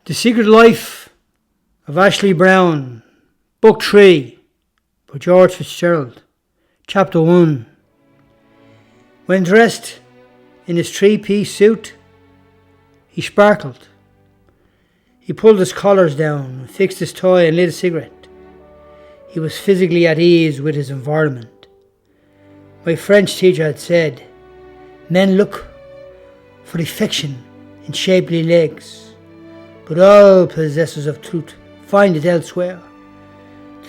The Secret Life of Ashley Brown, Book 3, by George Fitzgerald, Chapter 1. When dressed in his three-piece suit, he sparkled. He pulled his collars down, fixed his tie and lit a cigarette. He was physically at ease with his environment. My French teacher had said, "Men look for affection in shapely legs, but all possessors of truth find it elsewhere.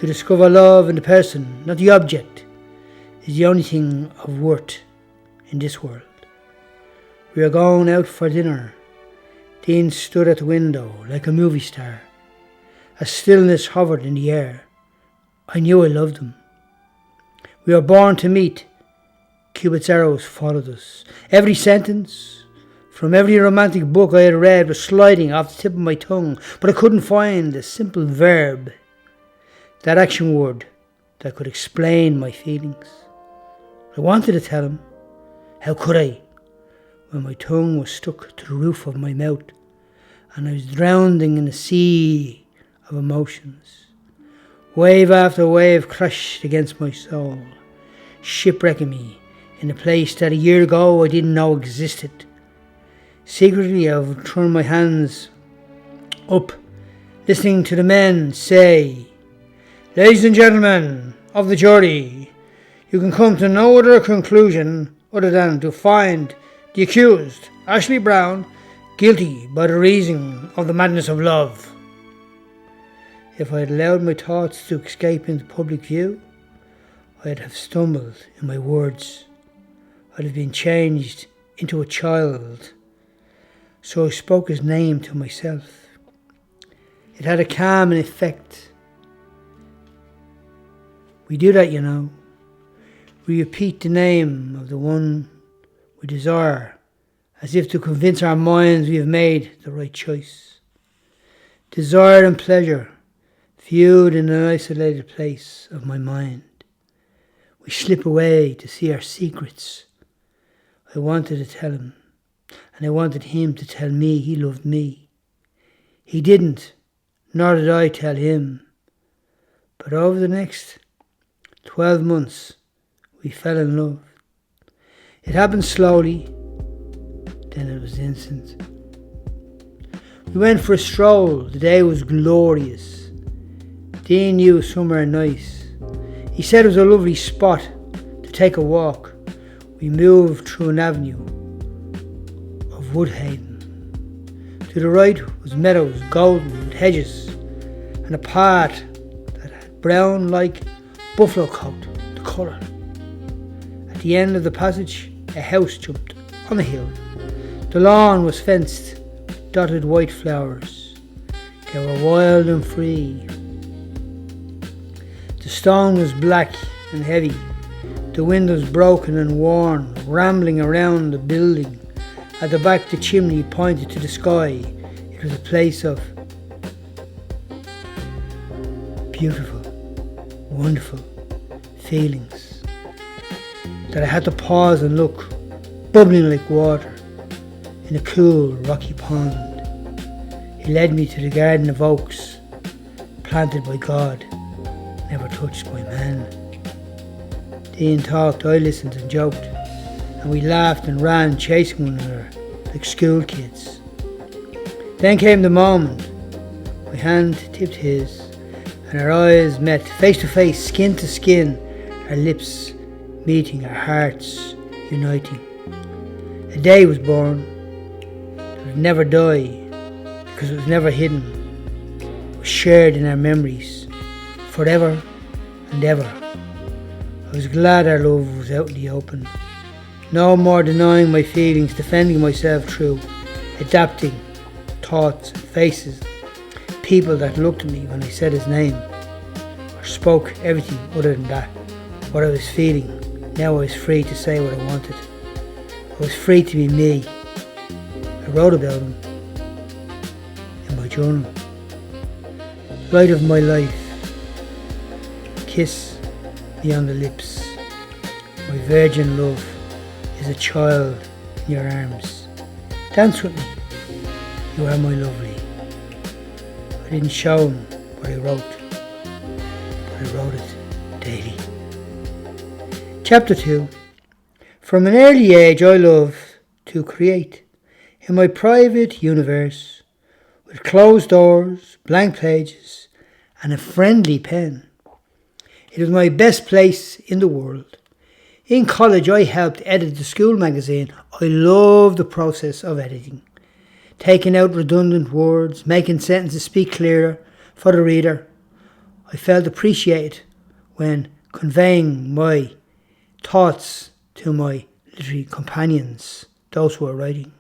To discover love in the person, not the object, is the only thing of worth in this world." We were going out for dinner. Dean stood at the window like a movie star. A stillness hovered in the air. I knew I loved him. We were born to meet. Cupid's arrows followed us. Every sentence from every romantic book I had read was sliding off the tip of my tongue, but I couldn't find a simple verb, that action word that could explain my feelings. I wanted to tell him. How could I, when my tongue was stuck to the roof of my mouth and I was drowning in a sea of emotions? Wave after wave crashed against my soul, shipwrecking me in a place that a year ago I didn't know existed. Secretly I would turn my hands up, listening to the men say, "Ladies and gentlemen of the jury, you can come to no other conclusion other than to find the accused, Ashley Brown, guilty by the reason of the madness of love." If I had allowed my thoughts to escape into public view, I'd have stumbled in my words. I'd have been changed into a child. So I spoke his name to myself. It had a calming effect. We do that, you know. We repeat the name of the one we desire, as if to convince our minds we have made the right choice. Desire and pleasure, viewed in an isolated place of my mind. We slip away to see our secrets. I wanted to tell him, and I wanted him to tell me he loved me. He didn't, nor did I tell him. But over the next 12 months, we fell in love. It happened slowly, then it was instant. We went for a stroll. The day was glorious. Dean knew somewhere nice. He said it was a lovely spot to take a walk. We moved through an avenue of Woodhaven. To the right was meadows, golden with hedges, and a path that had brown like buffalo coat, the colour. At the end of the passage, a house jumped on a hill. The lawn was fenced, dotted white flowers. They were wild and free. The stone was black and heavy. The windows broken and worn, rambling around the building. At the back, the chimney pointed to the sky. It was a place of beautiful, wonderful feelings that I had to pause and look, bubbling like water in a cool, rocky pond. He led me to the garden of oaks, planted by God, never touched by man. Dean talked, I listened and joked, and we laughed and ran, chasing one another like school kids. Then came the moment. My hand tipped his, and our eyes met, face to face, skin to skin, our lips meeting, our hearts uniting. A day was born that would never die, because it was never hidden. It was shared in our memories, forever and ever. I was glad our love was out in the open. No more denying my feelings, defending myself through adapting thoughts, faces, people that looked at me when I said his name, or spoke everything other than that, what I was feeling. Now I was free to say what I wanted. I was free to be me. I wrote about him in my journal. Light of my life, kiss me on the lips. My virgin love is a child in your arms. Dance with me. You are my lovely. I didn't show him what I wrote, but I wrote it daily. Chapter 2. From an early age I loved to create in my private universe with closed doors, blank pages and a friendly pen. It was my best place in the world. In college I helped edit the school magazine. I loved the process of editing. Taking out redundant words, making sentences speak clearer for the reader. I felt appreciated when conveying my thoughts to my literary companions, those who were writing.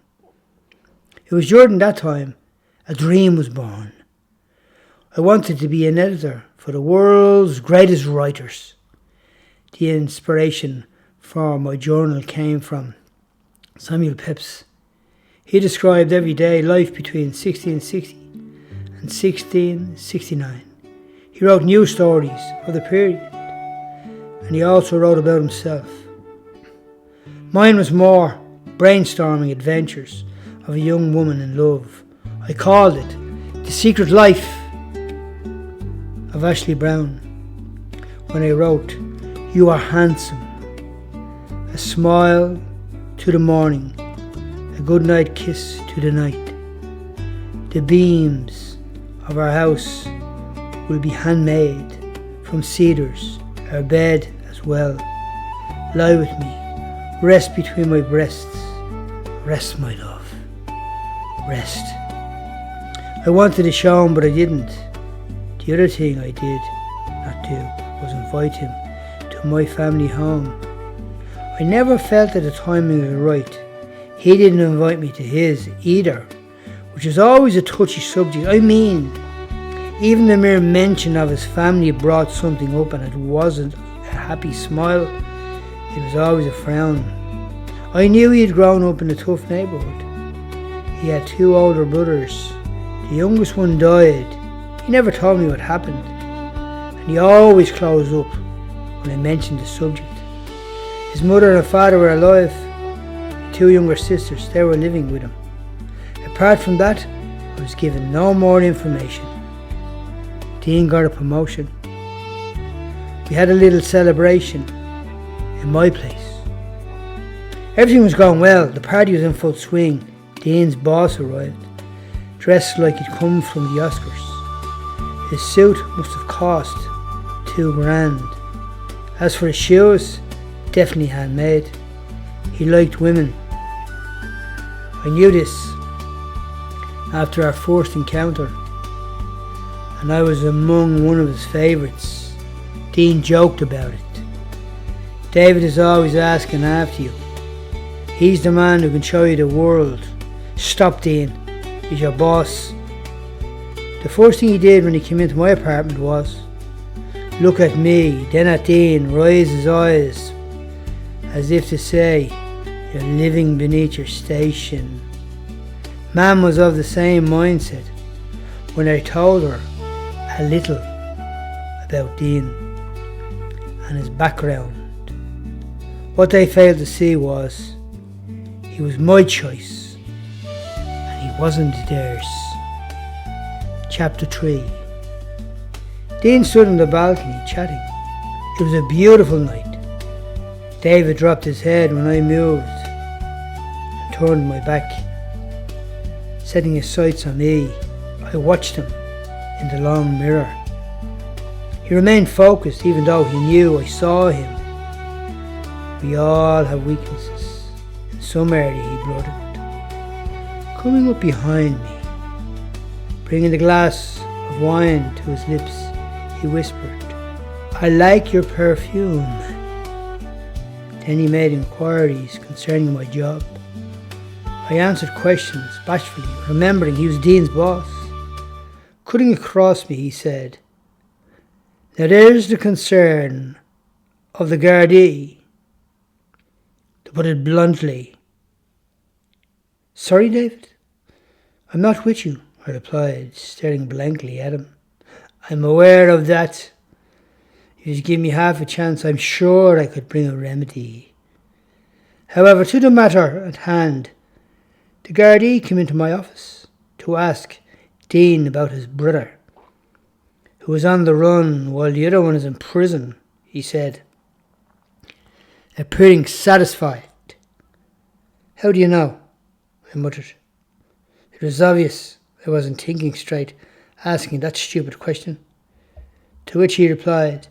It was during that time a dream was born. I wanted to be an editor for the world's greatest writers. The inspiration for my journal came from Samuel Pepys. He described everyday life between 1660 and 1669. He wrote news stories of the period, and he also wrote about himself. Mine was more brainstorming adventures of a young woman in love. I called it The Secret Life of Ashley Brown. When I wrote, "You are handsome," a smile to the morning, a goodnight kiss to the night. The beams of our house will be handmade from cedars, our bed as well. Lie with me, rest between my breasts, rest my love, rest. I wanted to show him, but I didn't. The other thing I did not do was invite him to my family home. I never felt that the timing was right. He didn't invite me to his either, which is always a touchy subject. I mean, even the mere mention of his family brought something up, and it wasn't a happy smile, it was always a frown. I knew he had grown up in a tough neighbourhood. He had 2 older brothers. The youngest one died. He never told me what happened, and he always closed up when I mentioned the subject. His mother and father were alive. The 2 younger sisters, they were living with him. Apart from that, I was given no more information. Dean got a promotion. We had a little celebration in my place. Everything was going well. The party was in full swing. Dean's boss arrived, dressed like he'd come from the Oscars. His suit must have cost $2,000. As for his shoes, definitely handmade. He liked women. I knew this after our first encounter, and I was among one of his favourites. Dean joked about it. David is always asking after you. He's the man who can show you the world. Stop, Dean. He's your boss. The first thing he did when he came into my apartment was look at me, then at Dean, raise his eyes, as if to say, "You're living beneath your station." Mam was of the same mindset when I told her a little about Dean and his background. What they failed to see was he was my choice and he wasn't theirs. Chapter 3. Dean stood on the balcony chatting. It was a beautiful night. David dropped his head when I moved and turned my back. Setting his sights on me, I watched him in the long mirror. He remained focused even though he knew I saw him. We all have weaknesses. In some area, he blurted. Coming up behind me, bringing the glass of wine to his lips, he whispered, "I like your perfume." Then he made inquiries concerning my job. I answered questions bashfully, remembering he was Dean's boss. Cutting across me, he said, "Now there's the concern of the Gardaí, to put it bluntly." "Sorry, David? I'm not with you," I replied, staring blankly at him. "I'm aware of that. If you give me half a chance, I'm sure I could bring a remedy. However, to the matter at hand, the Gardaí came into my office to ask Dean about his brother, who was on the run while the other one is in prison, he said, appearing satisfied. How do you know? I muttered. It was obvious I wasn't thinking straight, asking that stupid question. To which he replied,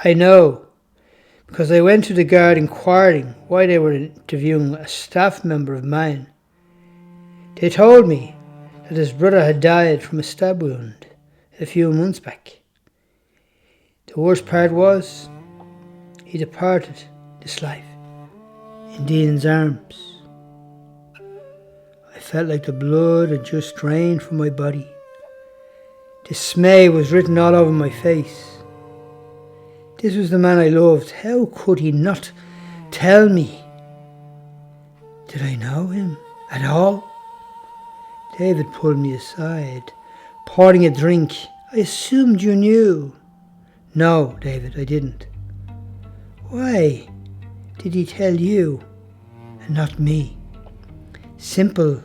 I know, because I went to the guard inquiring why they were interviewing a staff member of mine. They told me that his brother had died from a stab wound a few months back. The worst part was, he departed this life in Dean's arms. I felt like the blood had just drained from my body. Dismay was written all over my face. This was the man I loved. How could he not tell me? Did I know him at all? David pulled me aside, pouring a drink. I assumed you knew. No, David, I didn't. Why did he tell you and not me? Simple.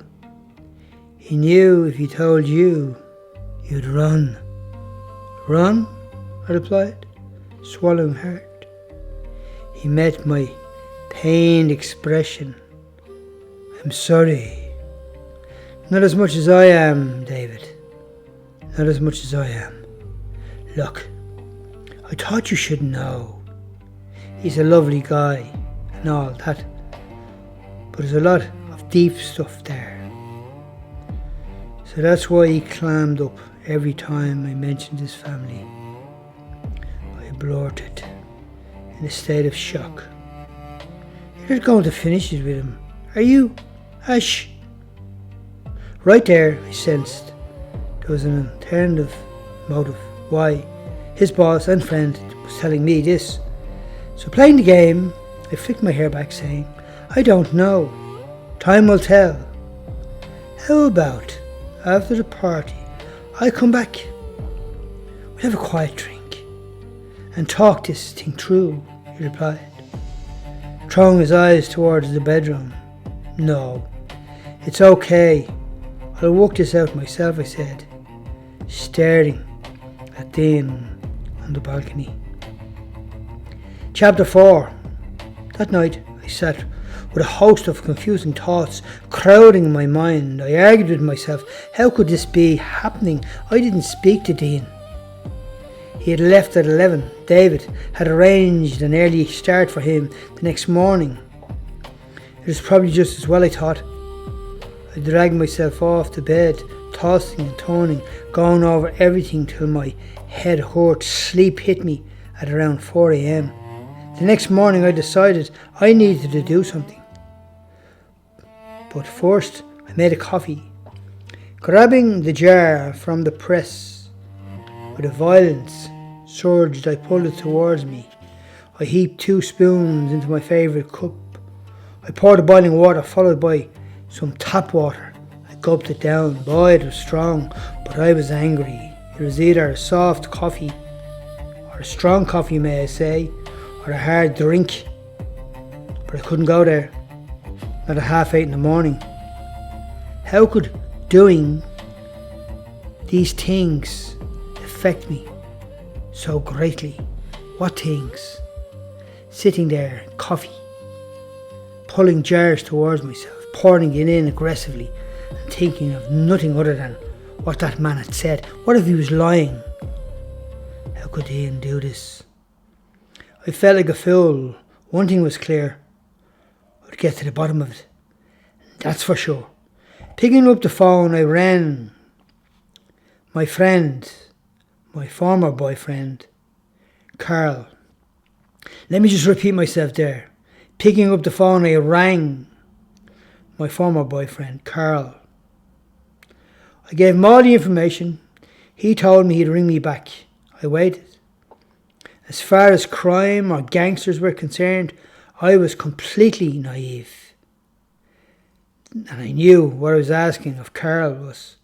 He knew if he told you, you'd run. Run? I replied, swallowing hard. He met my pained expression. I'm sorry. Not as much as I am, David. Not as much as I am. Look, I thought you should know. He's a lovely guy and all that. But there's a lot of deep stuff there. So that's why he clammed up every time I mentioned his family. I blurted in a state of shock. You're not going to finish it with him, are you, Ash? Right there, I sensed there was an alternative motive why his boss and friend was telling me this. So playing the game, I flicked my hair back saying, I don't know. Time will tell. How about after the party, I come back, we'll have a quiet drink and talk this thing through, he replied, throwing his eyes towards the bedroom. No, it's okay. I'll work this out myself, I said, staring at Dean on the balcony. Chapter 4. That night I sat with a host of confusing thoughts crowding my mind. I argued with myself, how could this be happening? I didn't speak to Dean. He had left at 11. David had arranged an early start for him the next morning. It was probably just as well, I thought. I dragged myself off the bed, tossing and turning, going over everything till my head hurt. Sleep hit me at around 4 a.m. The next morning I decided I needed to do something. But first I made a coffee. Grabbing the jar from the press, with a violence surged, I pulled it towards me. I heaped 2 spoons into my favourite cup. I poured the boiling water, followed by some tap water. I gulped it down. Boy, it was strong, but I was angry. It was either a soft coffee, or a strong coffee, may I say, or a hard drink. But I couldn't go there, not at 8:30 in the morning. How could doing these things affect me so greatly? What things? Sitting there, coffee, pulling jars towards myself, pouring it in aggressively, and thinking of nothing other than what that man had said. What if he was lying? How could Ian do this? I felt like a fool. One thing was clear. I'd get to the bottom of it. That's for sure. Picking up the phone, I rang my friend, my former boyfriend, Carl. Let me just repeat myself there. Picking up the phone, I rang my former boyfriend, Carl. I gave him all the information. He told me he'd ring me back. I waited. As far as crime or gangsters were concerned, I was completely naive. And I knew what I was asking of Carl was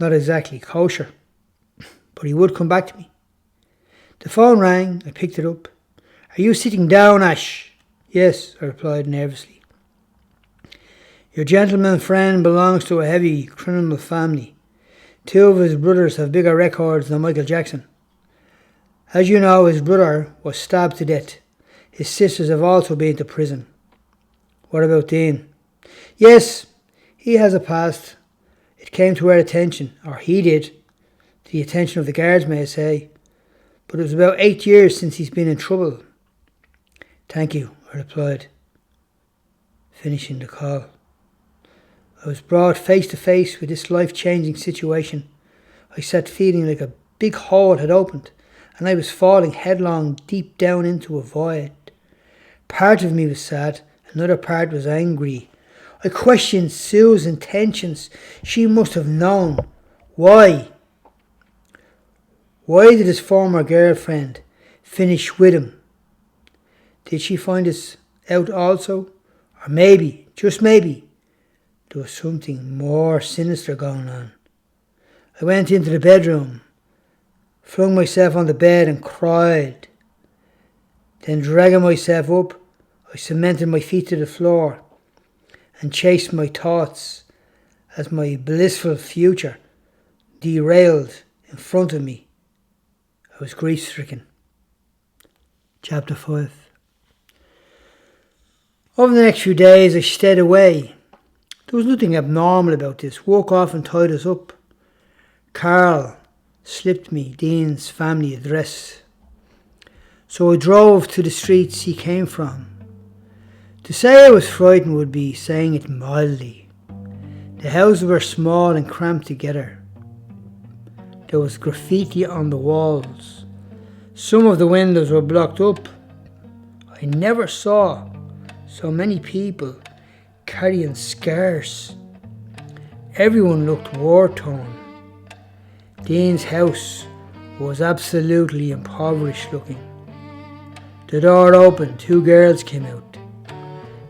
not exactly kosher. But he would come back to me. The phone rang. I picked it up. Are you sitting down, Ash? Yes, I replied nervously. Your gentleman friend belongs to a heavy criminal family. Two of his brothers have bigger records than Michael Jackson. As you know, his brother was stabbed to death. His sisters have also been to prison. What about Dean? Yes, he has a past. It came to our attention, or he did, to the attention of the guards, may I say. But it was about 8 years since he's been in trouble. Thank you, I replied, finishing the call. I was brought face to face with this life-changing situation. I sat feeling like a big hole had opened, and I was falling headlong deep down into a void. Part of me was sad, another part was angry. I questioned Sue's intentions. She must have known. Why? Why did his former girlfriend finish with him? Did she find us out also? Or maybe, just maybe, there was something more sinister going on. I went into the bedroom, flung myself on the bed and cried. Then dragging myself up, I cemented my feet to the floor and chased my thoughts as my blissful future derailed in front of me. I was grief-stricken. Chapter 5. Over the next few days I stayed away. There was nothing abnormal about this. Woke off and tied us up. Carl slipped me Dean's family address. So I drove to the streets he came from. To say I was frightened would be saying it mildly. The houses were small and cramped together. There was graffiti on the walls. Some of the windows were blocked up. I never saw so many people carrying scars. Everyone looked war-torn. Dean's house was absolutely impoverished looking. The door opened, 2 girls came out.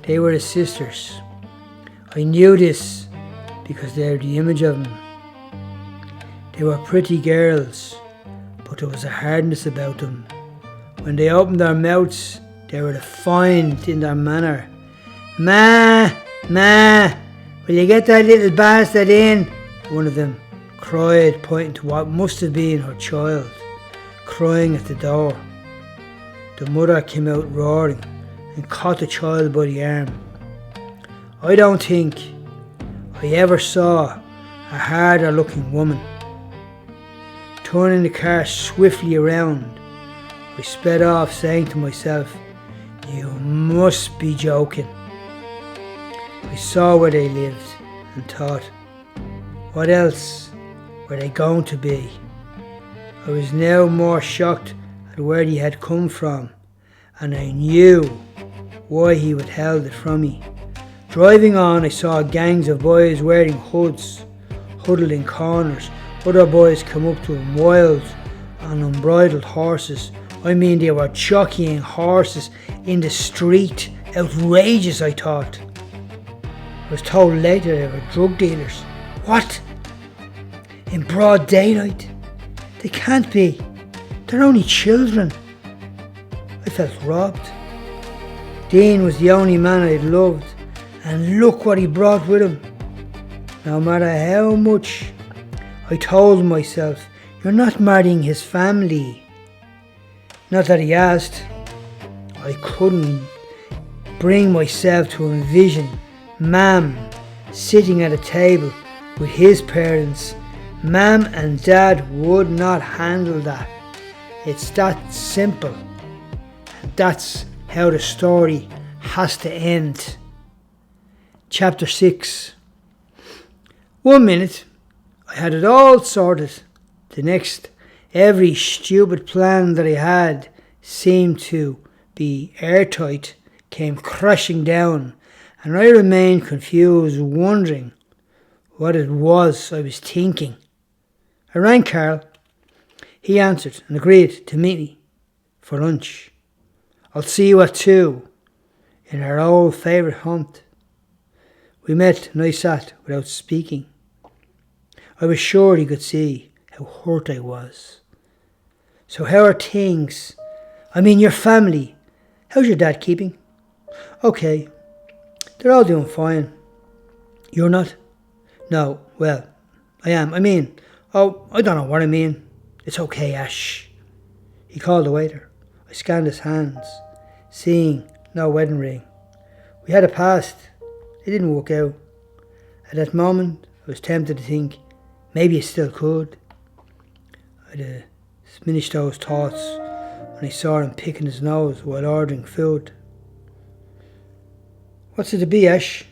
They were his sisters. I knew this because they were the image of him. They were pretty girls, but there was a hardness about them. When they opened their mouths, they were defiant in their manner. Ma, will you get that little bastard in? One of them cried, pointing to what must have been her child, crying at the door. The mother came out roaring and caught the child by the arm. I don't think I ever saw a harder looking woman. Turning the car swiftly around, I sped off, saying to myself, "You must be joking." I saw where they lived and thought, what else were they going to be? I was now more shocked at where he had come from, and I knew why he withheld it from me. Driving on, I saw gangs of boys wearing hoods, huddled in corners. Other boys come up to him, wild on unbridled horses. I mean, they were jockeying horses in the street. Outrageous, I thought. I was told later they were drug dealers. What? In broad daylight? They can't be. They're only children. I felt robbed. Dean was the only man I'd loved, and look what he brought with him. No matter how much I told myself, "You're not marrying his family." Not that he asked. I couldn't bring myself to envision Mam sitting at a table with his parents. Mam and Dad would not handle that. It's that simple. And that's how the story has to end. Chapter 6. 1 minute, I had it all sorted. The next, every stupid plan that I had seemed to be airtight came crashing down, and I remained confused, wondering what it was I was thinking. I rang Carl. He answered and agreed to meet me for lunch. "I'll see you at 2 in our old favourite haunt." We met and I sat without speaking. I was sure he could see how hurt I was. "So how are things? I mean your family. How's your dad keeping?" "Okay. They're all doing fine." "You're not?" "No, well, I am. I mean, Oh, I don't know what I mean. It's okay, Ash. He called the waiter. I scanned his hands, seeing no wedding ring. We had a past. It didn't work out. At that moment, I was tempted to think, maybe it still could. I'd diminished those thoughts when I saw him picking his nose while ordering food. What's it to be, Ash?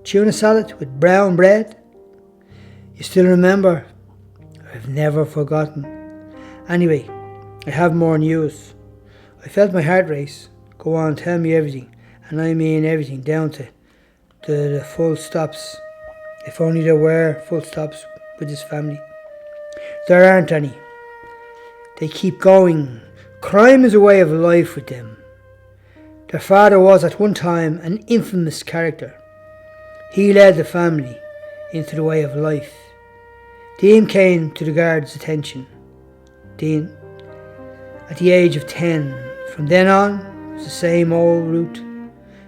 Tuna salad with brown bread? You still remember? I've never forgotten. Anyway, I have more news. I felt my heart race. Go on, tell me everything. And I mean everything, down to the full stops. If only there were full stops with his family. There aren't any. They keep going. Crime is a way of life with them. Their father was at one time an infamous character. He led the family into the way of life. Dean came to the guard's attention. Dean, at the age of 10. From then on, it was the same old route.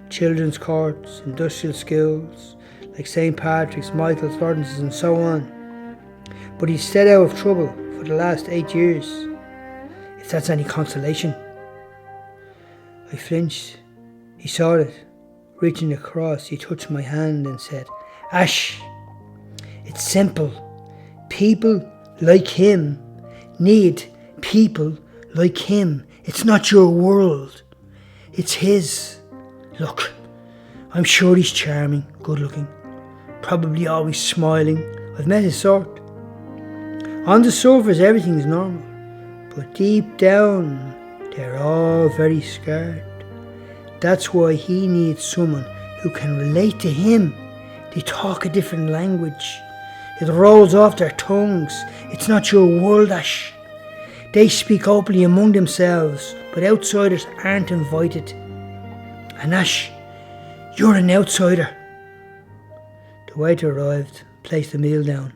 Children's courts, industrial schools, like St. Patrick's, Michael's, Lawrence's and so on. But he's stayed out of trouble for the last 8 years. If that's any consolation. I flinched. He saw it. Reaching across, he touched my hand and said, Ash, it's simple. People like him need people like him. It's not your world. It's his. Look, I'm sure he's charming, good looking, probably always smiling. I've met his sort. On the surface, everything's normal, but deep down, they're all very scared. That's why he needs someone who can relate to him. They talk a different language. It rolls off their tongues. It's not your world, Ash. They speak openly among themselves, but outsiders aren't invited. And Ash, you're an outsider. The waiter arrived, placed the meal down.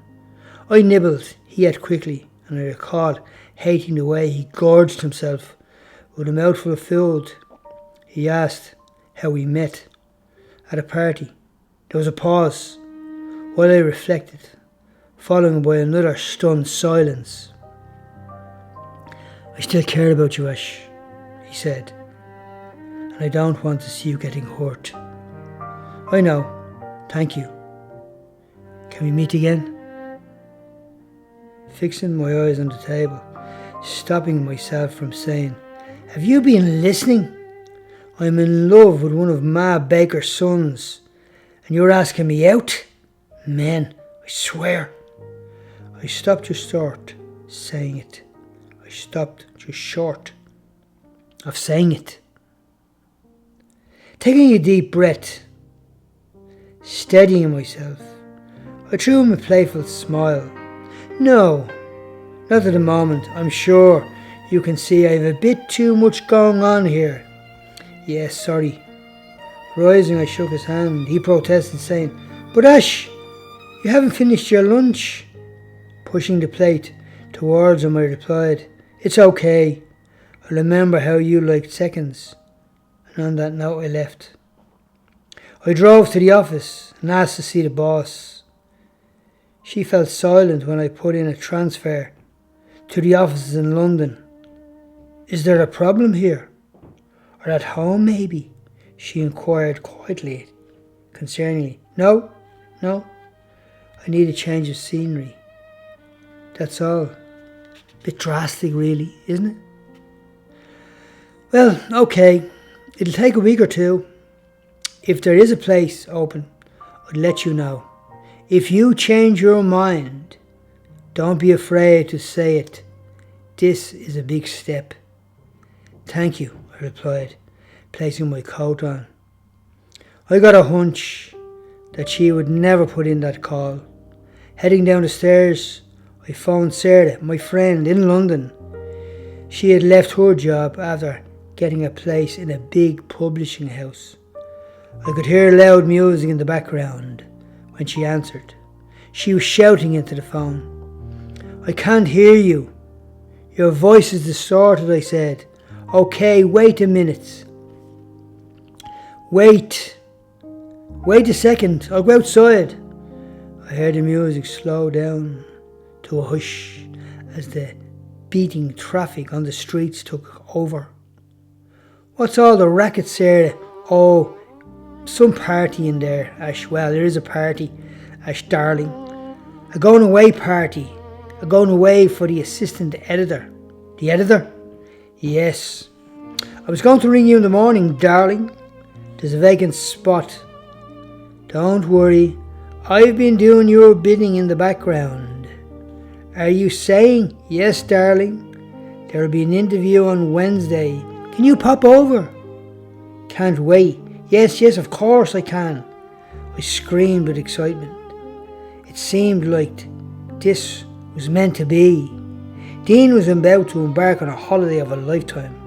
I nibbled, he ate quickly, and I recalled hating the way he gorged himself with a mouthful of food. He asked how we met. At a party. There was a pause, while I reflected, followed by another stunned silence. I still care about you, Ash, he said, and I don't want to see you getting hurt. I know, thank you. Can we meet again? Fixing my eyes on the table, stopping myself from saying, have you been listening? I'm in love with one of Ma Baker's sons, and you're asking me out? Man, I swear. I stopped just short saying it. I stopped just short of saying it. Taking a deep breath, steadying myself, I threw him a playful smile. No, not at the moment. I'm sure you can see I have a bit too much going on here. Yes, sorry. Rising, I shook his hand. He protested, saying, but Ash, you haven't finished your lunch. Pushing the plate towards him, I replied, it's okay. I remember how you liked seconds. And on that note, I left. I drove to the office and asked to see the boss. She felt silent when I put in a transfer to the offices in London. Is there a problem here? Or at home, maybe? She inquired quietly, concerningly. No. I need a change of scenery. That's all. Bit drastic, really, isn't it? Well, okay. It'll take a week or two. If there is a place open, I'll let you know. If you change your mind, don't be afraid to say it. This is a big step. Thank you, I replied, placing my coat on. I got a hunch that she would never put in that call. Heading down the stairs, I phoned Sarah, my friend in London. She had left her job after getting a place in a big publishing house. I could hear loud music in the background when she answered. She was shouting into the phone. I can't hear you. Your voice is distorted, I said. Okay, wait a minute. Wait a second, I'll go outside. I heard the music slow down to a hush as the beating traffic on the streets took over. What's all the racket, Sarah? Oh, some party in there, Ash. Well, there is a party, Ash darling. A going away party. A going away for the assistant editor. The editor? Yes. I was going to ring you in the morning, darling. There's a vacant spot. Don't worry. I've been doing your bidding in the background. Are you saying? Yes, darling. There'll be an interview on Wednesday. Can you pop over? Can't wait. Yes, of course I can. I screamed with excitement. It seemed like this was meant to be. Dean was about to embark on a holiday of a lifetime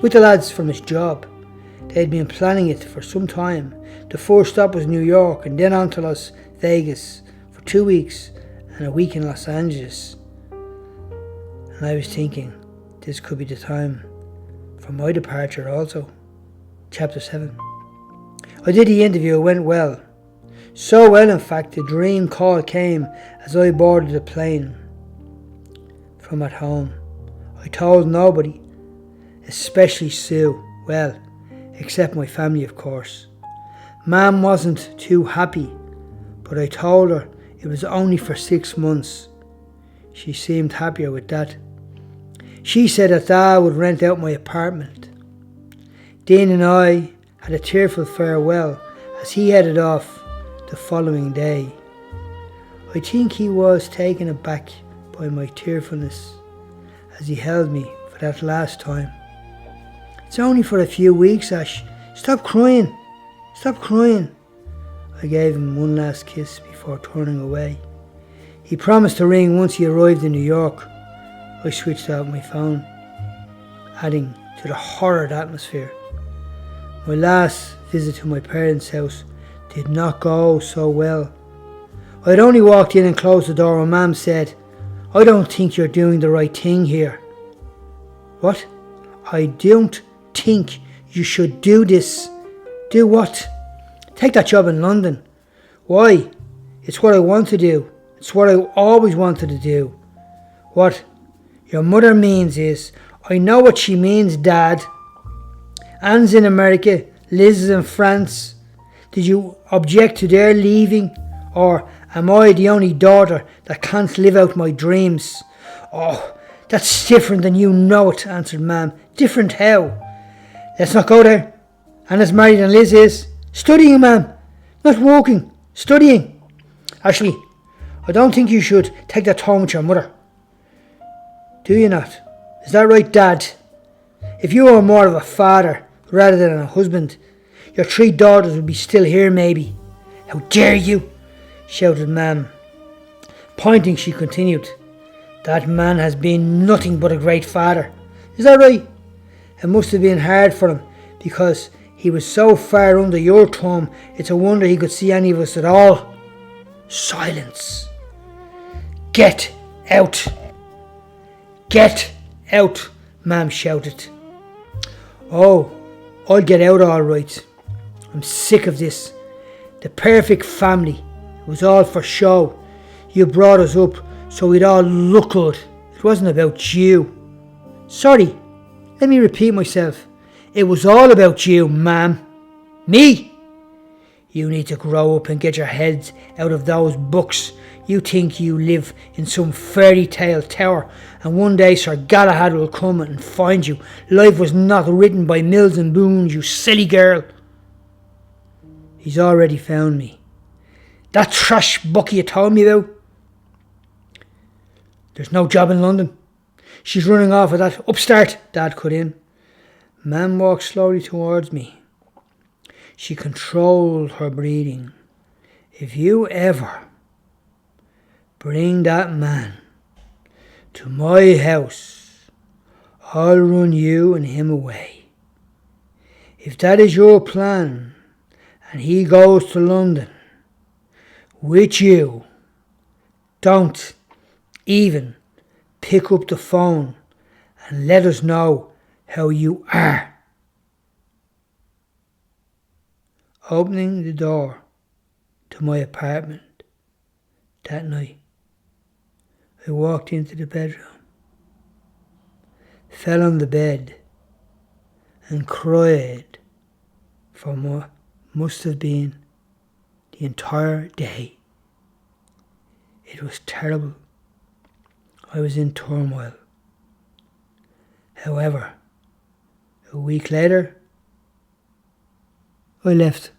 with the lads from his job. They had been planning it for some time. The first stop was New York and then on to Las Vegas for 2 weeks and a week in Los Angeles. And I was thinking, this could be the time for my departure also. Chapter 7. I did the interview, it went well. So well, in fact, the dream call came as I boarded the plane from at home. I told nobody, especially Sue. Well, except my family, of course. Mum wasn't too happy, but I told her it was only for 6 months. She seemed happier with that. She said that Dad would rent out my apartment. Dean and I had a tearful farewell as he headed off the following day. I think he was taken aback by my tearfulness as he held me for that last time. It's only for a few weeks, Ash. Stop crying. Stop crying. I gave him one last kiss before turning away. He promised to ring once he arrived in New York. I switched off my phone, adding to the horrid atmosphere. My last visit to my parents' house did not go so well. I had only walked in and closed the door when Mum said, I don't think you're doing the right thing here. What? I don't think you should do this. Do what? Take that job in London. Why? It's what I want to do. It's what I always wanted to do. What your mother means is, I know what she means, Dad. Anne's in America, Liz is in France. Did you object to their leaving? Or am I the only daughter that can't live out my dreams? Oh, that's different than you know it, answered Mum. Different how? Let's not go there. Anna's married and Liz is studying, Mum. Not working, studying. Ashley, I don't think you should take that home with your mother. Do you not? Is that right, Dad? If you were more of a father rather than a husband, your 3 daughters would be still here maybe. How dare you? Shouted Mum. Pointing, she continued, that man has been nothing but a great father. Is that right? It must have been hard for him because he was so far under your thumb. It's a wonder he could see any of us at all. Silence. Get out. Get out, Mum shouted. Oh, I'll get out all right. I'm sick of this. The perfect family. It was all for show. You brought us up so we'd all look good. It wasn't about you. Sorry, let me repeat myself. It was all about you, Ma'am. Me? You need to grow up and get your heads out of those books. You think you live in some fairy tale tower and one day Sir Galahad will come and find you. Life was not written by Mills and Boone, you silly girl. He's already found me. That trash bucky you told me about? There's no job in London. She's running off with that upstart, Dad cut in. Mum walked slowly towards me. She controlled her breathing. If you ever bring that man to my house, I'll run you and him away. If that is your plan and he goes to London with you, don't even pick up the phone and let us know how you are. Opening the door to my apartment that night, I walked into the bedroom, fell on the bed, and cried for what must have been the entire day. It was terrible. I was in turmoil. However, a week later, I left.